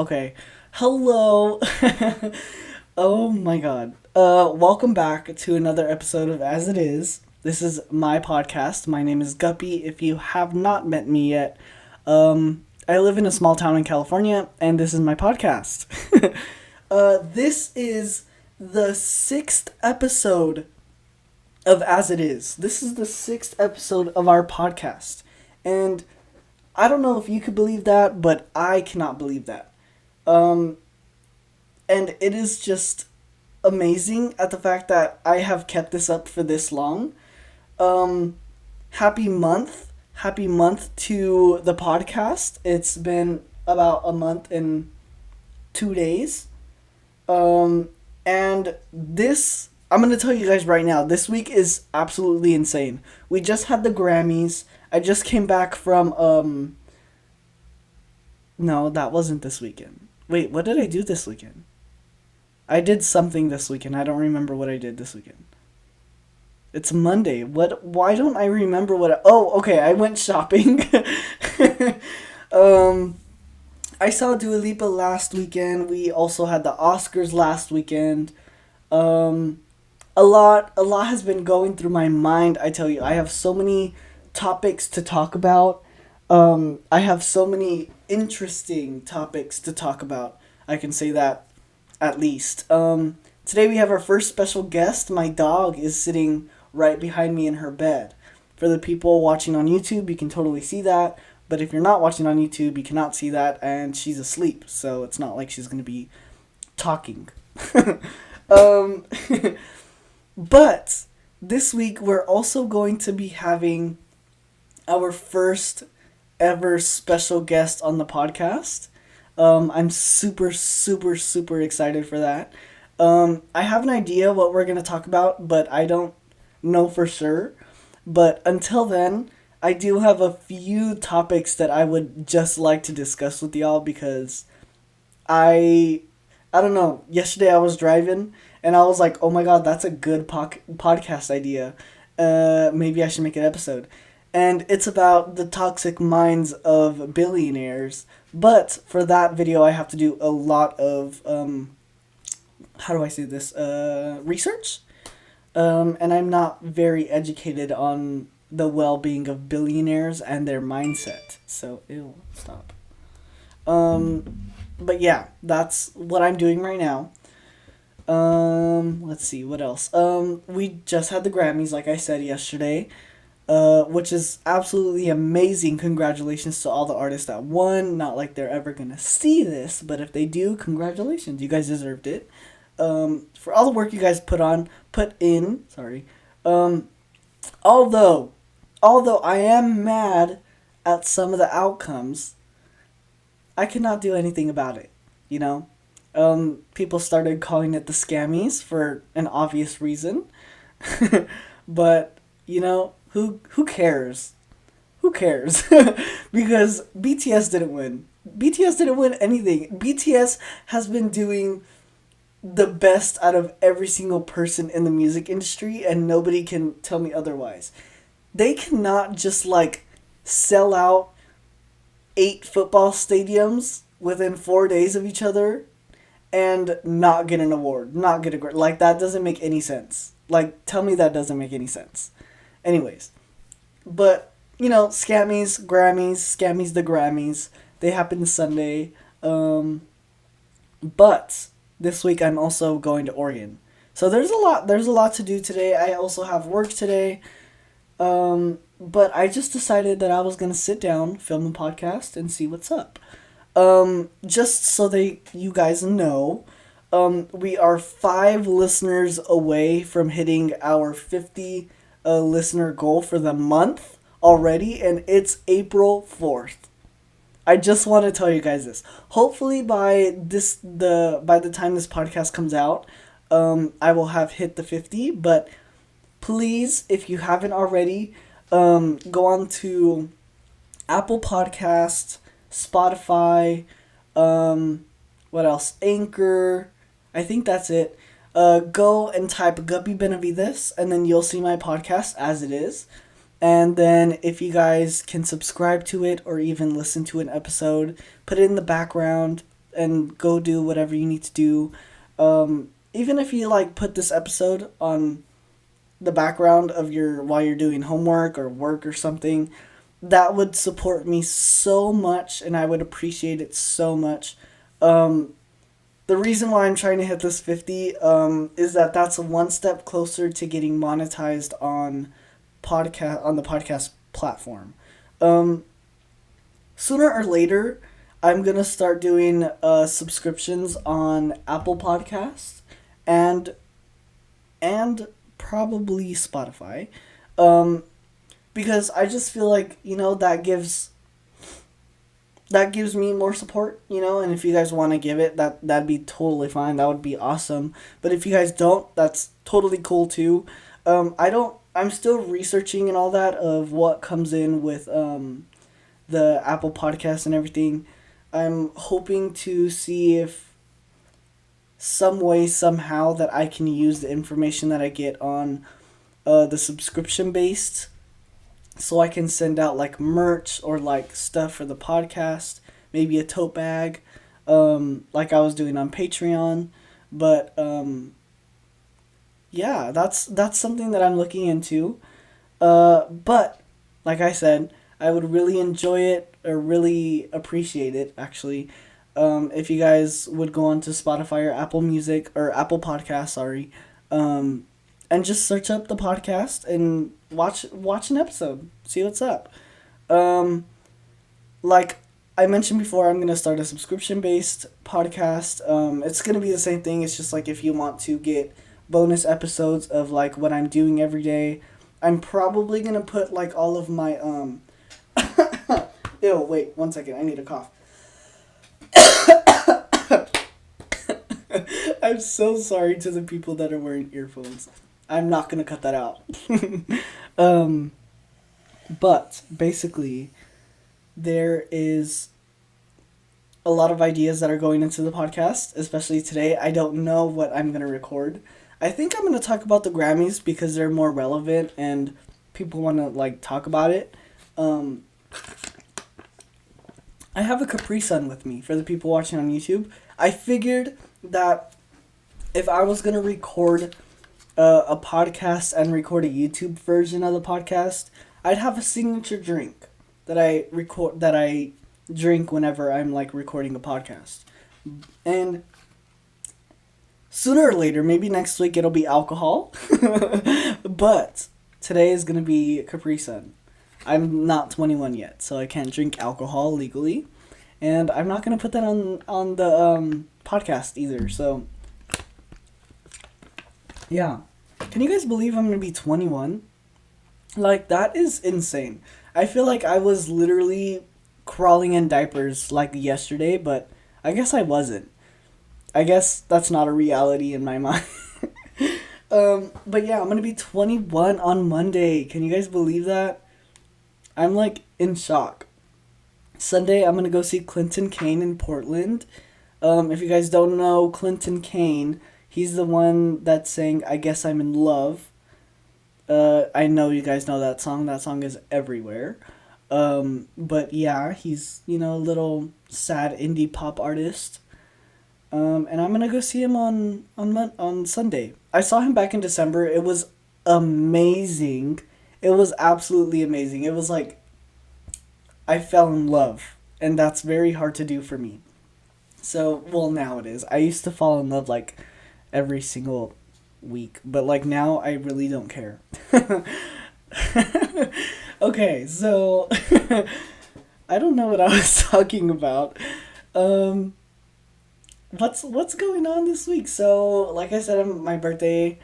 Okay. Hello. Oh my god. Welcome back to another episode of As It Is. This is my podcast. My name is Guppy. If you have not met me yet, I live in a small town in California, and this is my podcast. This is the sixth episode of As It Is. This is the sixth episode of our podcast. And I don't know if you could believe that, but I cannot believe that. Um, and it is just amazing at the fact that I have kept this up for this long. Um, happy month. Happy month to the podcast. It's been about a month and 2 days. Um, and I'm going to tell you guys right now, this week is absolutely insane. We just had the Grammys. I just came back from, no, that wasn't this weekend. Wait, what did I do this weekend? I did something this weekend. I don't remember what I did this weekend. It's Monday. Why don't I remember oh, okay, I went shopping. um, I saw Dua Lipa last weekend. We also had the Oscars last weekend. Um, a lot has been going through my mind. I tell you, I have so many topics to talk about. I have so many interesting topics to talk about. I can say that at least. Today we have our first special guest. My dog is sitting right behind me in her bed. For the people watching on YouTube, you can totally see that. But if you're not watching on YouTube, you cannot see that, and she's asleep. So it's not like she's going to be talking. um, but this week we're also going to be having our first ever special guest on the podcast. I'm super, super, super excited for that. I have an idea what we're going to talk about, but I don't know for sure. But until then, I do have a few topics that I would just like to discuss with y'all because I don't know. Yesterday I was driving and I was like, oh my god, that's a good podcast idea. Maybe I should make an episode. And it's about the toxic minds of billionaires. But for that video, I have to do a lot of, how do I say this, research? And I'm not very educated on the well-being of billionaires and their mindset. So, ew, stop. But yeah, that's what I'm doing right now. Let's see, what else? We just had the Grammys, like I said yesterday. Which is absolutely amazing. Congratulations to all the artists that won. Not like they're ever gonna see this, but if they do, congratulations. You guys deserved it. For all the work you guys put in. Sorry. Although I am mad at some of the outcomes, I cannot do anything about it. You know, people started calling it the Scammies for an obvious reason, but you know. Who cares? Who cares? Because BTS didn't win. BTS didn't win anything. BTS has been doing the best out of every single person in the music industry, and nobody can tell me otherwise. They cannot just like sell out 8 football stadiums within 4 days of each other and not get an award, not get a grade. Like, that doesn't make any sense. Like, tell me that doesn't make any sense. Anyways, but, you know, Scammies the Grammys, they happen Sunday, but this week I'm also going to Oregon. So there's a lot to do today. I also have work today, but I just decided that I was going to sit down, film a podcast, and see what's up. Just so you guys know, we are 5 listeners away from hitting our 50 listener goal for the month already, and it's April 4th. I just want to tell you guys this. Hopefully by the time this podcast comes out, I will have hit the 50, but please, if you haven't already, go on to Apple Podcasts, Spotify, what else? Anchor. I think that's it. Go and type Guppy Benavides, and then you'll see my podcast as it is. And then if you guys can subscribe to it or even listen to an episode, put it in the background, and go do whatever you need to do. Even if you like put this episode on the background of your while you're doing homework or work or something, that would support me so much, and I would appreciate it so much. The reason why I'm trying to hit this 50 is that that's one step closer to getting monetized on the podcast platform. Sooner or later, I'm gonna start doing subscriptions on Apple Podcasts and probably Spotify, because I just feel like that gives me more support, and if you guys want to give it, that'd be totally fine. That would be awesome. But if you guys don't, that's totally cool too. I'm still researching and all that of what comes in with the Apple Podcast and everything. I'm hoping to see if some way, somehow, that I can use the information that I get on the subscription based, so I can send out like merch or like stuff for the podcast, maybe a tote bag, like I was doing on Patreon. But yeah, that's something that I'm looking into. But like I said, I would really enjoy it, or really appreciate it actually, if you guys would go on to Spotify or Apple Music or Apple Podcasts, sorry, and just search up the podcast and watch an episode, see what's up. Like I mentioned before, I'm gonna start a subscription based podcast. It's gonna be the same thing. It's just like if you want to get bonus episodes of like what I'm doing every day. I'm probably gonna put like all of my Ew, wait, 1 second, I need a cough. I'm so sorry to the people that are wearing earphones. I'm not gonna cut that out. But basically, there is a lot of ideas that are going into the podcast, especially today. I don't know what I'm gonna record. I think I'm gonna talk about the Grammys because they're more relevant and people want to like talk about it. I have a Capri Sun with me for the people watching on YouTube. I figured that if I was gonna record a podcast and record a YouTube version of the podcast, I'd have a signature drink that I drink whenever I'm like recording a podcast. And sooner or later, maybe next week, it'll be alcohol. But today is gonna be Capri Sun. I'm not 21 yet, so I can't drink alcohol legally, and I'm not gonna put that on the podcast either. So yeah, can you guys believe I'm gonna be 21? Like, that is insane. I feel like I was literally crawling in diapers like yesterday, but I guess I wasn't. I guess that's not a reality in my mind. But yeah, I'm gonna be 21 on Monday. Can you guys believe that? I'm like in shock. Sunday, I'm gonna go see Clinton Kane in Portland. If you guys don't know Clinton Kane, he's the one that sang "I Guess I'm in Love." I know you guys know that song. That song is everywhere. But yeah, he's a little sad indie pop artist. And I'm gonna go see him on Sunday. I saw him back in December. It was amazing. It was absolutely amazing. It was like I fell in love, and that's very hard to do for me. So, well, now it is. I used to fall in love like every single week, but like now I really don't care. Okay, so I don't know what I was talking about. What's going on this week? So, like I said, my birthday.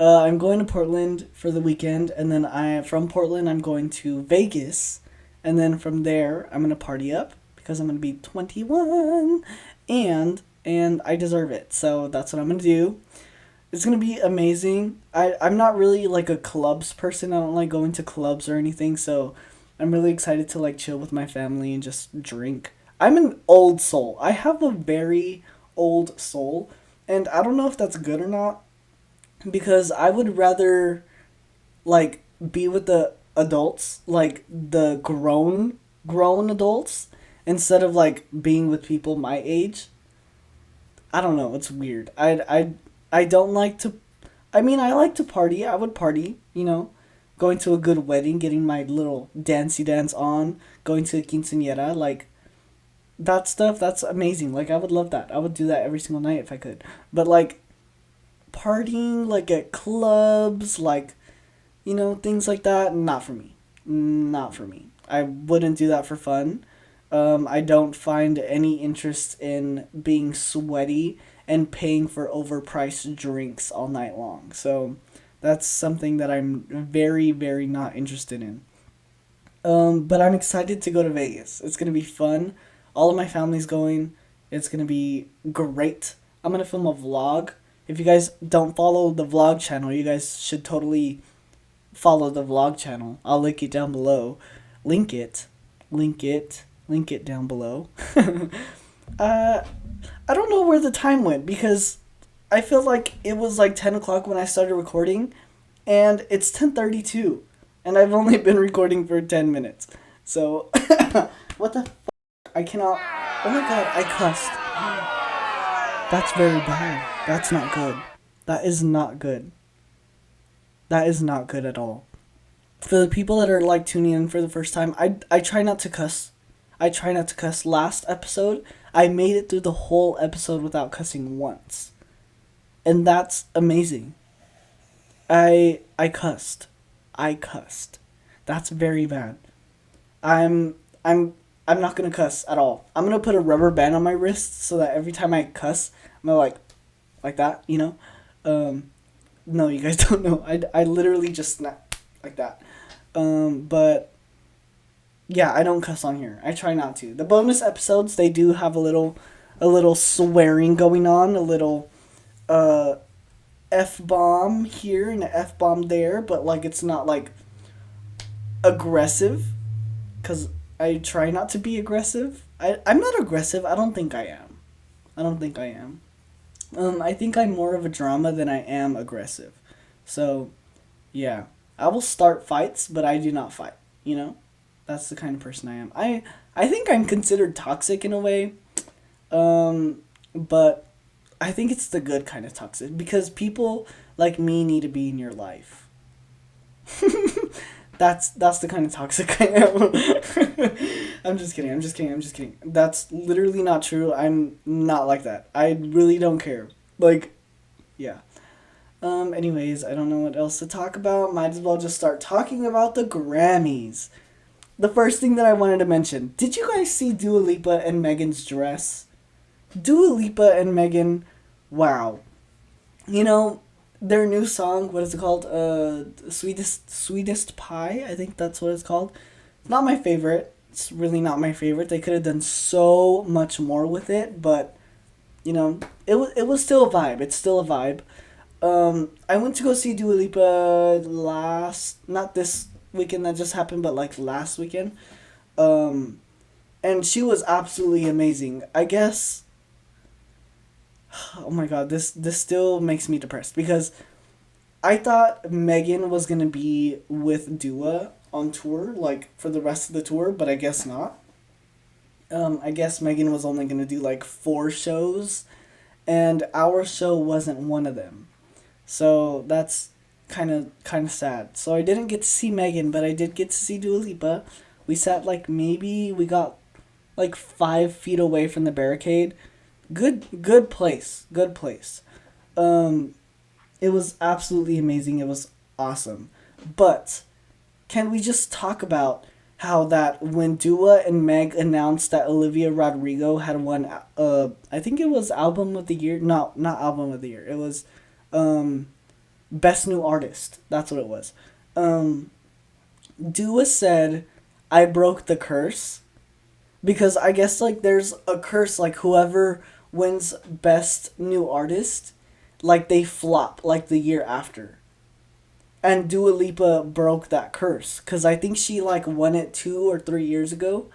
I'm going to Portland for the weekend, and then from Portland I'm going to Vegas, and then from there I'm gonna party up because I'm gonna be 21, and I deserve it. So that's what I'm gonna do. It's gonna be amazing. I'm not really like a clubs person. I don't like going to clubs or anything. So I'm really excited to like chill with my family and just drink. I'm an old soul. I have a very old soul, and I don't know if that's good or not, because I would rather like be with the adults, like the grown adults, instead of like being with people my age. I don't know. It's weird. I don't like to. I mean, I like to party. I would party. Going to a good wedding, getting my little dancey dance on, going to a quinceañera, like that stuff. That's amazing. Like I would love that. I would do that every single night if I could. But like partying, like at clubs, like things like that. Not for me. Not for me. I wouldn't do that for fun. I don't find any interest in being sweaty and paying for overpriced drinks all night long. So that's something that I'm very, very not interested in. But I'm excited to go to Vegas. It's gonna be fun. All of my family's going. It's gonna be great. I'm gonna film a vlog. If you guys don't follow the vlog channel, you guys should totally follow the vlog channel. I'll link it down below. Link it. Link it. Link it down below. uh, I don't know where the time went because I feel like it was like 10 o'clock when I started recording, and it's 10:32, and I've only been recording for 10 minutes. So, what the I cannot. Oh my god, I cussed. That's very bad. That's not good. That is not good. That is not good at all. For the people that are like tuning in for the first time, I try not to cuss. I try not to cuss. Last episode, I made it through the whole episode without cussing once. And that's amazing. I cussed. I cussed. That's very bad. I'm I'm I'm not gonna cuss at all. I'm gonna put a rubber band on my wrist so that every time I cuss, I'm gonna like that, No, you guys don't know. I literally just snap like that. But yeah, I don't cuss on here. I try not to. The bonus episodes, they do have a little swearing going on, a little uh F-bomb here and an F-bomb there, but like it's not like aggressive cuz I try not to be aggressive. I'm not aggressive. I don't think I am. I don't think I am. I think I'm more of a drama than I am aggressive. So, yeah. I will start fights, but I do not fight, you know? That's the kind of person I am. I think I'm considered toxic in a way. But I think it's the good kind of toxic because people like me need to be in your life. That's the kind of toxic I am. I'm just kidding. I'm just kidding. I'm just kidding. That's literally not true. I'm not like that. I really don't care. Like, yeah. Anyways, I don't know what else to talk about. Might as well just start talking about the Grammys. The first thing that I wanted to mention. Did you guys see Dua Lipa and Megan's dress? Dua Lipa and Megan, wow. You know, their new song, what is it called? Sweetest Pie, I think that's what it's called. It's not my favorite. It's really not my favorite. They could have done so much more with it, but it was still a vibe. It's still a vibe. I went to go see Dua Lipa not this weekend that just happened, but like last weekend. And she was absolutely amazing. I guess. Oh my god, this still makes me depressed because I thought Megan was gonna be with Dua on tour, like for the rest of the tour, but I guess not. I guess Megan was only gonna do like 4 shows, and our show wasn't one of them. So that's kind of sad. So I didn't get to see Megan, but I did get to see Dua Lipa. We sat we got like 5 feet away from the barricade. Good place. Good place. It was absolutely amazing. It was awesome. But can we just talk about how that when Dua and Meg announced that Olivia Rodrigo had won I think it was album of the year. No, not album of the year. It was best new artist. That's what it was. Dua said, "I broke the curse." Because I guess like there's a curse, like whoever wins best new artist, like they flop like the year after. And Dua Lipa broke that curse cuz I think she like won it 2 or 3 years ago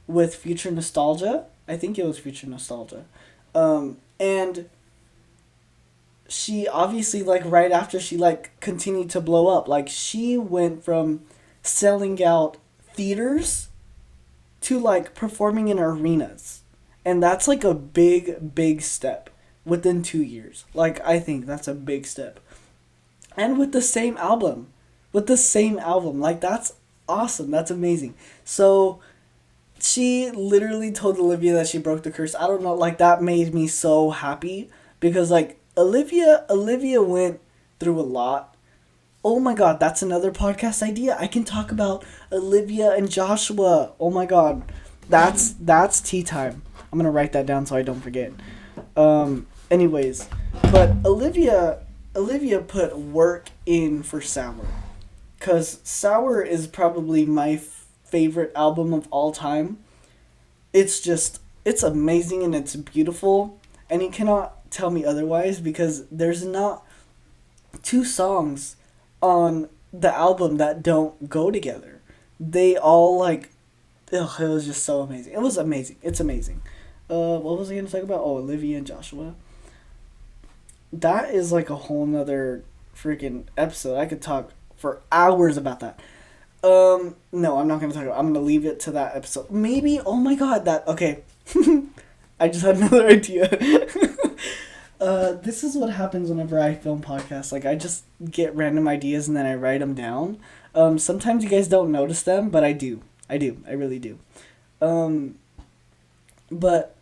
with Future Nostalgia. I think it was Future Nostalgia. And she obviously like right after she like continued to blow up. Like she went from selling out theaters to like performing in arenas. And that's like a big step within 2 years. Like, I think that's a big step. And with the same album. With the same album. Like, that's awesome. That's amazing. So, she literally told Olivia that she broke the curse. I don't know, like, that made me so happy. Because, like, Olivia went through a lot. Oh my god, that's another podcast idea. I can talk about Olivia and Joshua. Oh my god. That's tea time. I'm gonna write that down so I don't forget. Anyways, but Olivia put work in for Sour, cause Sour is probably my favorite album of all time. It's amazing and it's beautiful, and you cannot tell me otherwise because there's not two songs on the album that don't go together. They all like, ugh, it was just so amazing. It was amazing. It's amazing. What was I gonna talk about? Oh, Olivia and Joshua. That is like a whole nother freaking episode. I could talk for hours about that. No, I'm not gonna talk about. I'm gonna leave it to that episode. Maybe. Oh my god, that okay. I just had another idea. This is what happens whenever I film podcasts. Like, I just get random ideas and then I write them down. Sometimes you guys don't notice them, but I do. I do. I really do. But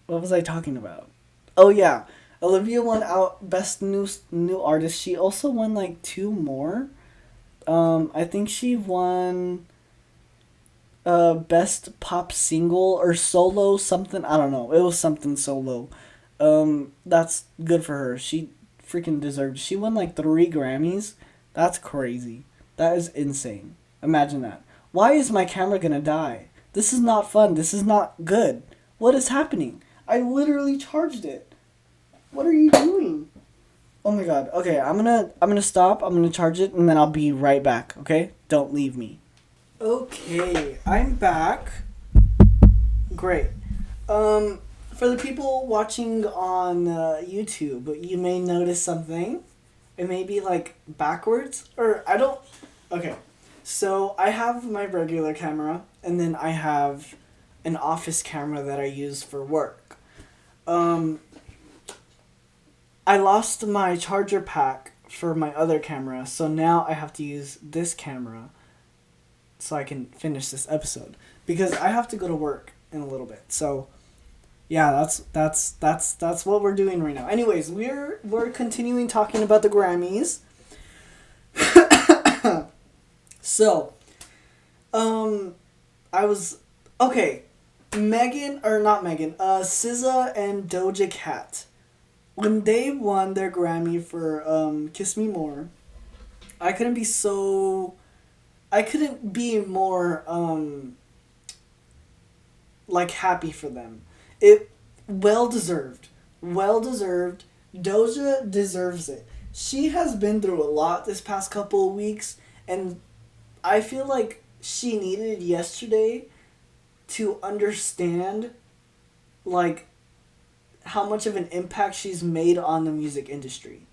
what was I talking about? Oh yeah, Olivia won out best new artist. She also won like two more. I think she won best pop single or solo something. I don't know. It was something solo. That's good for her. She freaking deserved. She won like 3 Grammys. That's crazy. That is insane. Imagine that. Why is my camera gonna die? This is not fun. This is not good. What is happening? I literally charged it. What are you doing? Oh my god. Okay, I'm gonna stop. I'm gonna charge it and then I'll be right back, okay? Don't leave me. Okay, I'm back. Great. For the people watching on YouTube, you may notice something. It may be like backwards or I don't. Okay. So I have my regular camera and then I have an office camera that I use for work. I lost my charger pack for my other camera, so now I have to use this camera so I can finish this episode because I have to go to work in a little bit. So yeah, that's what we're doing right now. Anyways, we're continuing talking about the Grammys. So, I was okay. SZA and Doja Cat, when they won their Grammy for "Kiss Me More," I couldn't be more like happy for them. It well deserved. Doja deserves it. She has been through a lot this past couple of weeks, and I feel like she needed yesterday to understand like how much of an impact she's made on the music industry.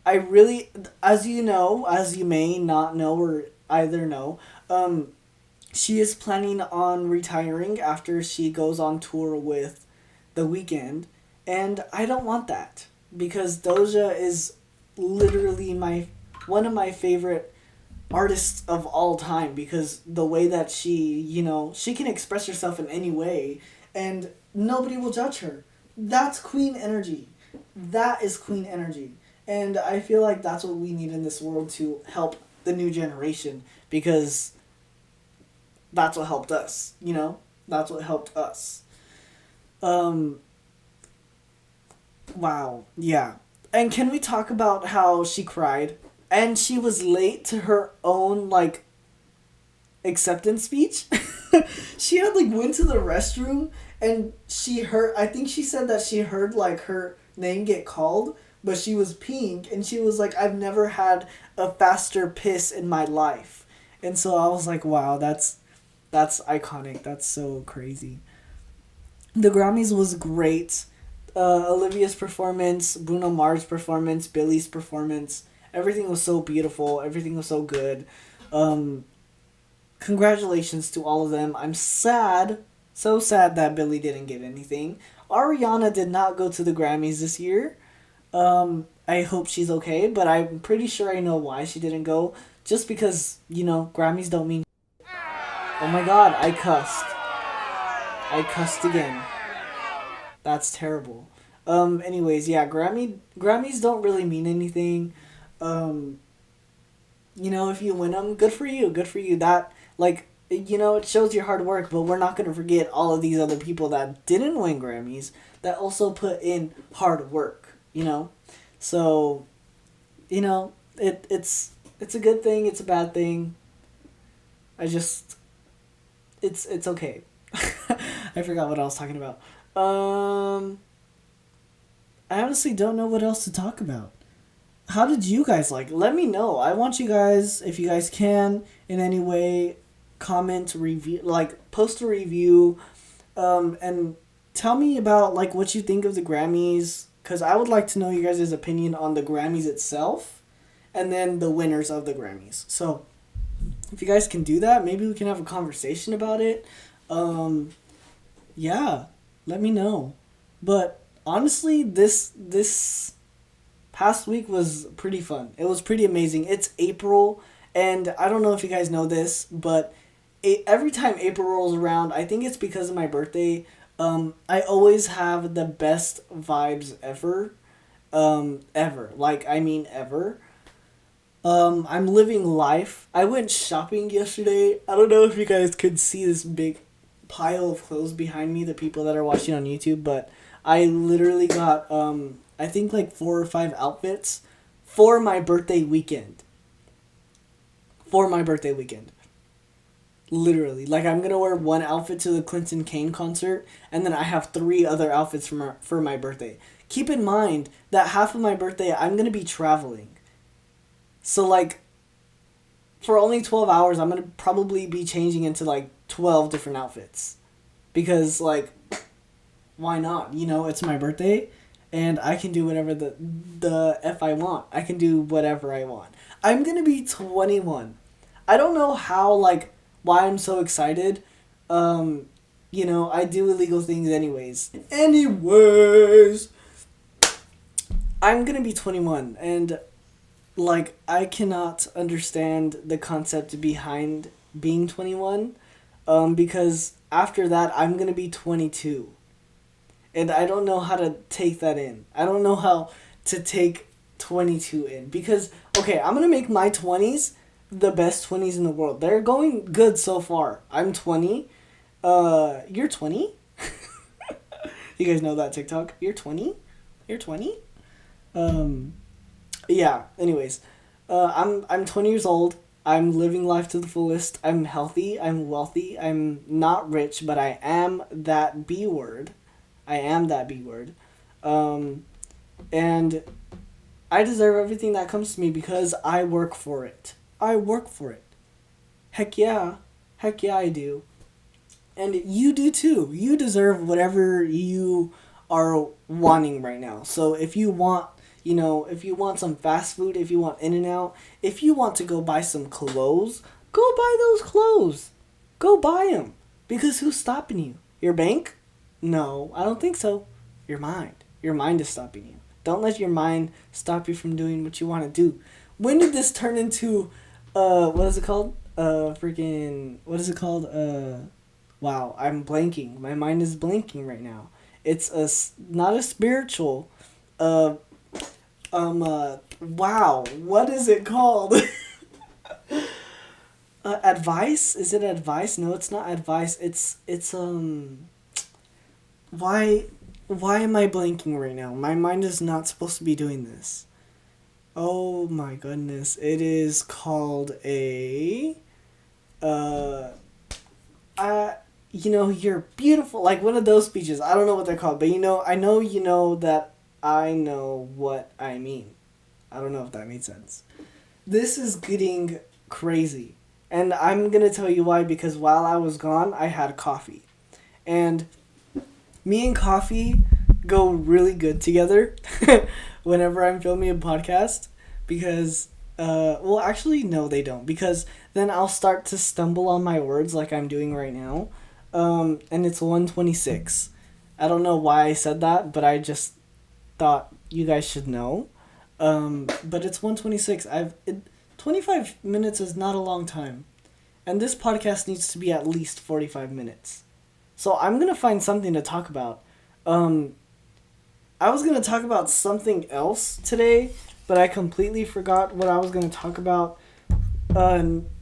I really, as you may not know or either know, she is planning on retiring after she goes on tour with The Weeknd, and I don't want that because Doja is literally one of my favorite artists of all time because the way that she can express herself in any way and nobody will judge her. That's queen energy. That is queen energy. And I feel like that's what we need in this world to help the new generation because that's what helped us, That's what helped us. Wow. Yeah. And can we talk about how she cried? And she was late to her own, like, acceptance speech. She had, like, went to the restroom and I think she said that she heard, like, her name get called, but she was peeing. And she was like, I've never had a faster piss in my life. And so I was like, wow, that's iconic. That's so crazy. The Grammys was great. Olivia's performance, Bruno Mars' performance, Billy's performance. Everything was so beautiful. Everything was so good. Congratulations to all of them. I'm sad So sad that Billie didn't get anything. Ariana did not go to the Grammys this year. I hope she's okay, but I'm pretty sure I know why she didn't go. Just because, Grammys don't mean. Oh my god, I cussed. I cussed again. That's terrible. Anyways, yeah, Grammys don't really mean anything. Um, if you win them, good for you. Good for you. That, like, it shows your hard work, but we're not going to forget all of these other people that didn't win Grammys that also put in hard work. So, it's a good thing, it's a bad thing. I just it's okay. I forgot what I was talking about. I honestly don't know what else to talk about. How did you guys like? Let me know. I want you guys, if you guys can, in any way, comment, review, like post a review, and tell me about like what you think of the Grammys, because I would like to know you guys' opinion on the Grammys itself, and then the winners of the Grammys. So, if you guys can do that, maybe we can have a conversation about it. Yeah, let me know. But honestly, this past week was pretty fun. It was pretty amazing. It's April, and I don't know if you guys know this, but every time April rolls around, I think it's because of my birthday. I always have the best vibes ever. Ever. Like, I mean, ever. I'm living life. I went shopping yesterday. I don't know if you guys could see this big pile of clothes behind me, the people that are watching on YouTube, but I literally got, I think like 4 or 5 outfits for my birthday weekend. For my birthday weekend. Literally. Like, I'm gonna wear one outfit to the Clinton Kane concert, and then I have 3 other outfits for my birthday. Keep in mind that half of my birthday, I'm gonna be traveling. So, like, for only 12 hours, I'm gonna probably be changing into, like, 12 different outfits. Because, like, why not? It's my birthday, and I can do whatever the F I want. I can do whatever I want. I'm gonna be 21. I don't know how, like, why I'm so excited. I do illegal things anyways. Anyways, I'm gonna be 21, and, like, I cannot understand the concept behind being 21, because after that, I'm gonna be 22. And I don't know how to take that in. I don't know how to take 22 in. Because, okay, I'm gonna make my 20s the best 20s in the world. They're going good so far. I'm 20. You're 20? You guys know that TikTok? You're 20? You're 20? Yeah, anyways. I'm 20 years old. I'm living life to the fullest. I'm healthy. I'm wealthy. I'm not rich, but I am that B word. I am that B word. And I deserve everything that comes to me because I work for it. I work for it. Heck yeah. Heck yeah, I do. And you do too. You deserve whatever you are wanting right now. So if you want, if you want some fast food, if you want In-N-Out, if you want to go buy some clothes, go buy those clothes. Go buy them. Because who's stopping you? Your bank? No, I don't think so. Your mind. Your mind is stopping you. Don't let your mind stop you from doing what you want to do. When did this turn into, what is it called? What is it called? Wow, I'm blanking. My mind is blanking right now. It's not a spiritual, wow, what is it called? Advice? Is it advice? No, it's not advice. It's, why am I blanking right now? My mind is not supposed to be doing this. Oh my goodness. It is called you're beautiful. Like one of those speeches. I don't know what they're called, but I know that I know what I mean. I don't know if that made sense. This is getting crazy. And I'm going to tell you why, because while I was gone, I had coffee. And me and coffee go really good together whenever I'm filming a podcast. Because, well, actually, no, they don't. Because then I'll start to stumble on my words like I'm doing right now. And it's 1:26. I don't know why I said that, but I just thought you guys should know. But it's 1:26. 25 minutes is not a long time. And this podcast needs to be at least 45 minutes. So I'm going to find something to talk about. I was going to talk about something else today, but I completely forgot what I was going to talk about.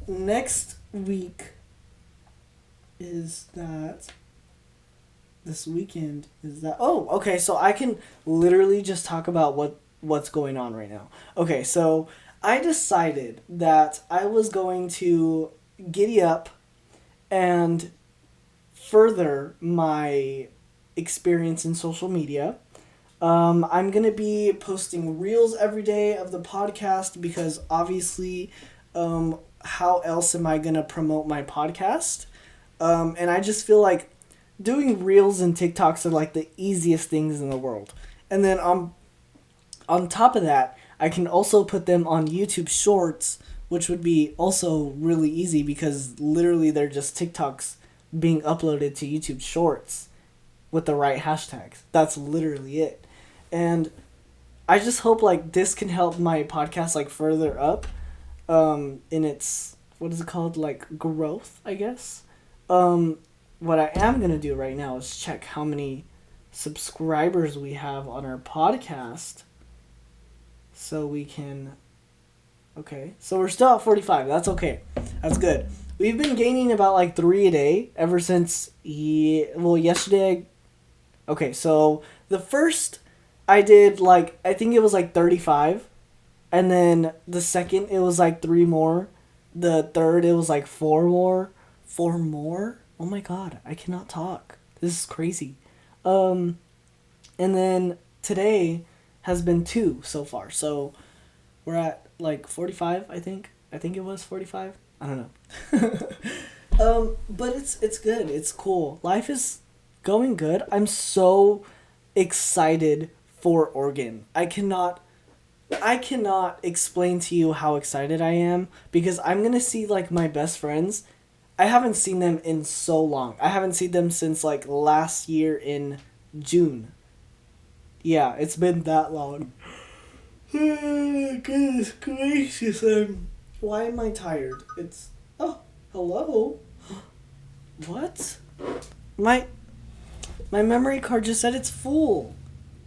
Next week is that... This weekend is that... Oh, okay, so I can literally just talk about what's going on right now. Okay, so I decided that I was going to giddy up and further my experience in social media. I'm going to be posting reels every day of the podcast because obviously, how else am I going to promote my podcast? And I just feel like doing reels and TikToks are like the easiest things in the world. And then on top of that, I can also put them on YouTube Shorts, which would be also really easy because literally they're just TikToks being uploaded to YouTube Shorts with the right hashtags. That's literally it. And I just hope like this can help my podcast like further up in its, what is it called, like growth, I guess. What I am going to do right now is check how many subscribers we have on our podcast so we can... Okay, so we're still at 45. That's okay. That's good. We've been gaining about like 3 a day ever since yesterday. Okay, so the first I did like, I think it was like 35. And then the second it was like 3 more. The third it was like 4 more. 4 more? Oh my god, I cannot talk. This is crazy. And then today has been 2 so far. So we're at like 45, I think. I think it was 45. I don't know. But it's good. It's cool. Life is going good. I'm so excited for Oregon. I cannot explain to you how excited I am because I'm going to see like my best friends. I haven't seen them in so long. I haven't seen them since like last year in June. Yeah, it's been that long. Goodness gracious, why am I tired? It's... Oh, hello? What? My memory card just said it's full.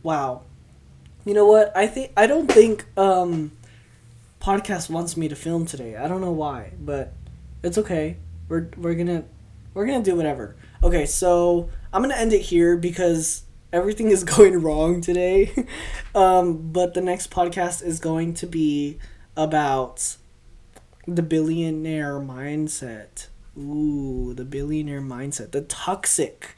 Wow. You know what? I don't think podcast wants me to film today. I don't know why, but it's okay. We're gonna do whatever. Okay, so I'm gonna end it here because everything is going wrong today. But the next podcast is going to be about the billionaire mindset. Ooh, the billionaire mindset. The toxic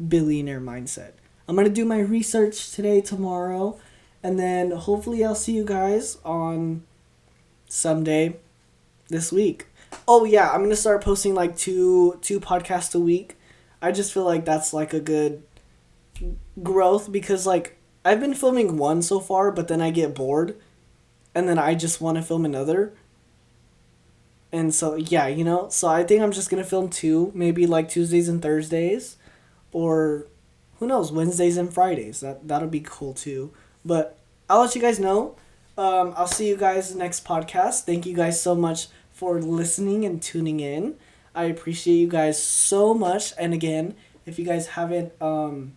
billionaire mindset. I'm going to do my research today, tomorrow, and then hopefully I'll see you guys on Sunday this week. Oh yeah, I'm going to start posting like two podcasts a week. I just feel like that's like a good growth because like I've been filming one so far, but then I get bored and then I just want to film another. And so yeah, you know, so I think I'm just going to film 2, maybe like Tuesdays and Thursdays, or who knows, Wednesdays and Fridays. That'll be cool too. But I'll let you guys know. I'll see you guys next podcast. Thank you guys so much for listening and tuning in. I appreciate you guys so much. And again, if you guys haven't went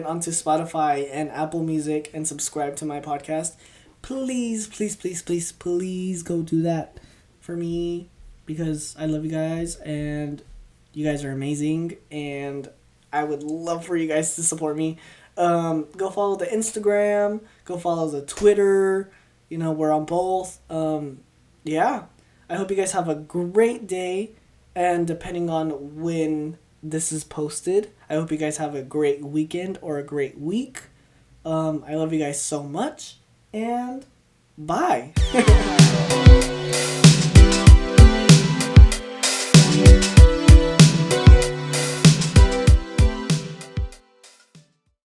onto Spotify and Apple Music and subscribed to my podcast, please go do that for me because I love you guys and you guys are amazing and I would love for you guys to support me. Go follow the Instagram, go follow the Twitter, you know, we're on both. Yeah, I hope you guys have a great day, and depending on when this is posted, I hope you guys have a great weekend or a great week. I love you guys so much, and bye.